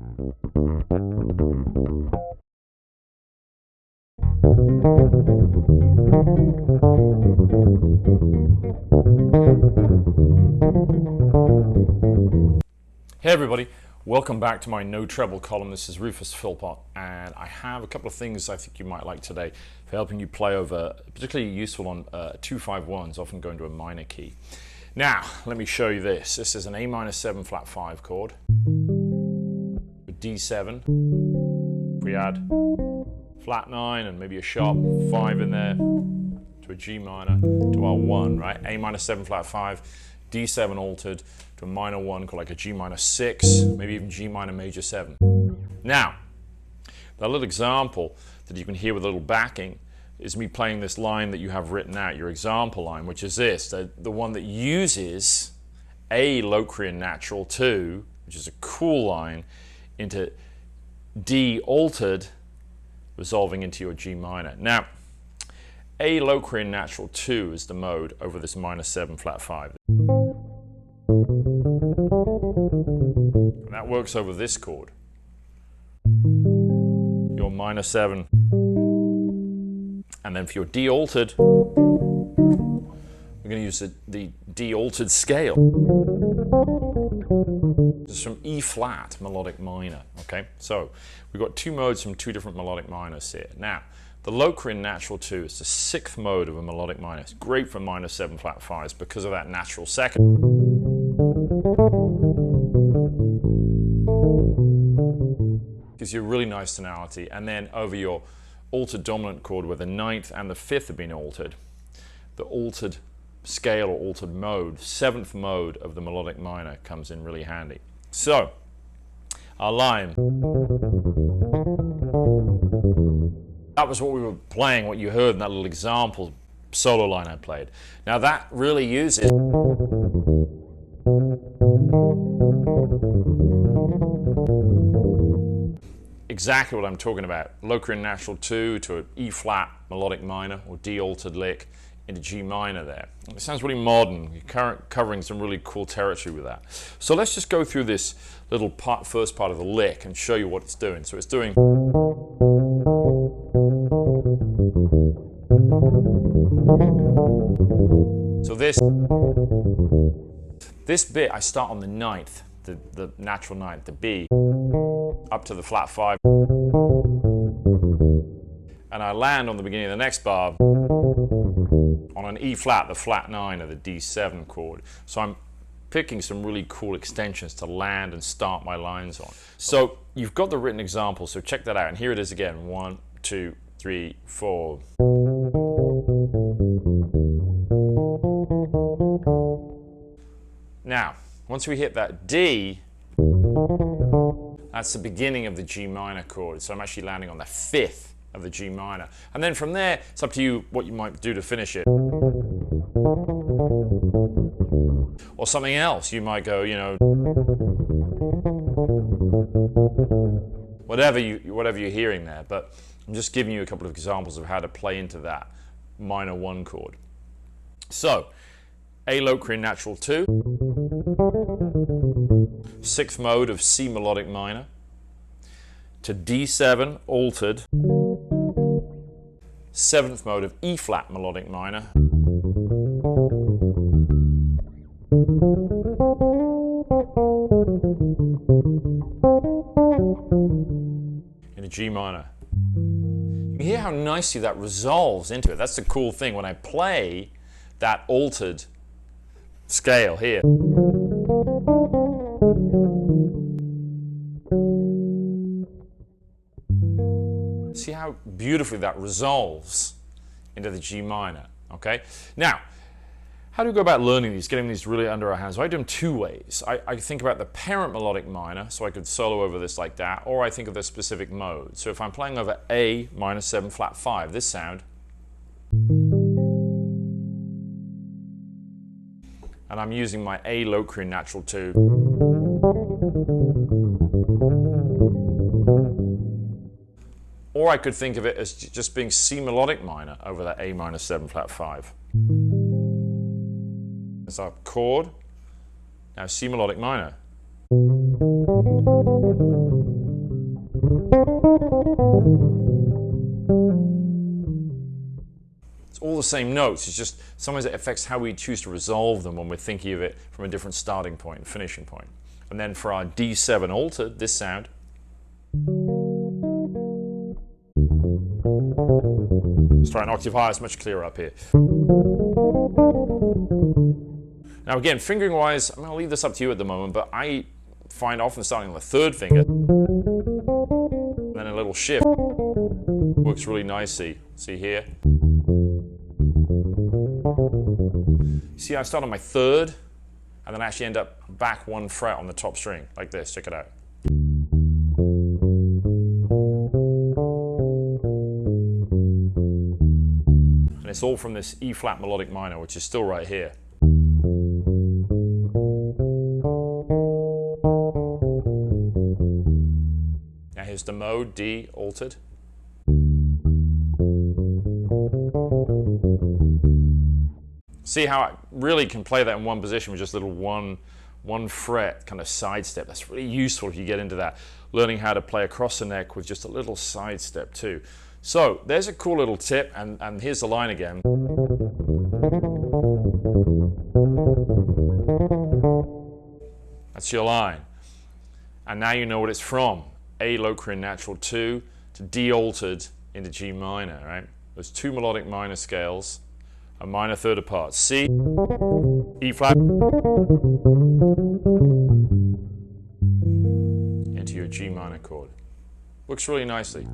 Hey everybody, welcome back to my no treble column. This is Rufus Philpot, and I have a couple of things I think you might like today for helping you play over, particularly useful on 2-5-1s, often going to a minor key. Now, let me show you this. This is an A minor 7 flat 5 chord, a D7. We add flat 9 and maybe a sharp 5 in there to a G minor to our 1, right? A minor 7 flat 5, D7 altered to a minor 1 called like a G minor 6, maybe even G minor major 7. Now, that little example that you can hear with a little backing is me playing this line that you have written out, your example line, which is this, the one that uses A Locrian natural 2, which is a cool line, into D altered, resolving into your G minor. Now, A Locrian natural 2 is the mode over this minor 7 flat 5. And that works over this chord. Your minor 7. And then for your D altered, we're going to use the D altered scale. This is from E flat melodic minor. Okay, so we've got two modes from two different melodic minors here. Now, the Locrian natural 2 is the 6th mode of a melodic minor. It's great for minor 7 flat 5s because of that natural second. Gives you a really nice tonality, and then over your altered dominant chord where the 9th and the 5th have been altered, the altered scale or altered mode, 7th mode of the melodic minor comes in really handy. So, our line. That was what we were playing, what you heard in that little example solo line I played. Now that really uses exactly what I'm talking about. Locrian natural 2 to an E flat melodic minor or D altered lick into G minor there. It sounds really modern. You're covering some really cool territory with that. So let's just go through this little first part of the lick and show you what it's doing. So it's doing. So this bit I start on the 9th, the natural 9th, the B, up to the flat 5, and I land on the beginning of the next bar on an E flat, the flat 9 of the D7 chord. So I'm picking some really cool extensions to land and start my lines on. So you've got the written example, so check that out, and here it is again, 1, 2, 3, 4. Now, once we hit that D, that's the beginning of the G minor chord. So I'm actually landing on the 5th of the G minor. And then from there, it's up to you what you might do to finish it. Or something else. You might go, you know, whatever you're hearing there. But I'm just giving you a couple of examples of how to play into that minor 1 chord. So, A Locrian natural 2, 6th mode of C melodic minor, to D7 altered, 7th mode of E flat melodic minor, into G minor. You can hear how nicely that resolves into it. That's the cool thing. When I play that altered scale here, see how beautifully that resolves into the G minor, okay? Now, how do we go about learning these, getting these really under our hands? Well, I do them two ways. I think about the parent melodic minor, so I could solo over this like that, or I think of the specific mode. So if I'm playing over A minor 7 flat 5, this sound, and I'm using my A Locrian natural 2. Or I could think of it as just being C melodic minor over that A minor 7 flat 5. It's our chord, now C melodic minor. It's all the same notes, it's just sometimes it affects how we choose to resolve them when we're thinking of it from a different starting point and finishing point. And then for our D7 altered, this sound. Let's try an octave higher, it's much clearer up here. Now again, fingering wise, I'm going to leave this up to you at the moment, but I find often starting on the third finger, and then a little shift works really nicely. See here? See, I start on my third, and then I actually end up back one fret on the top string, like this. Check it out. And it's all from this E flat melodic minor, which is still right here. Now here's the mode, D altered. See how I really can play that in one position with just a little one fret kind of side step. That's really useful if you get into that. Learning how to play across the neck with just a little side step too. So there's a cool little tip, and here's the line again. That's your line. And now you know what it's from. A Locrian natural 2 to D altered into G minor, right? Those two melodic minor scales, a minor third apart. C, E flat, into your G minor chord. Works really nicely.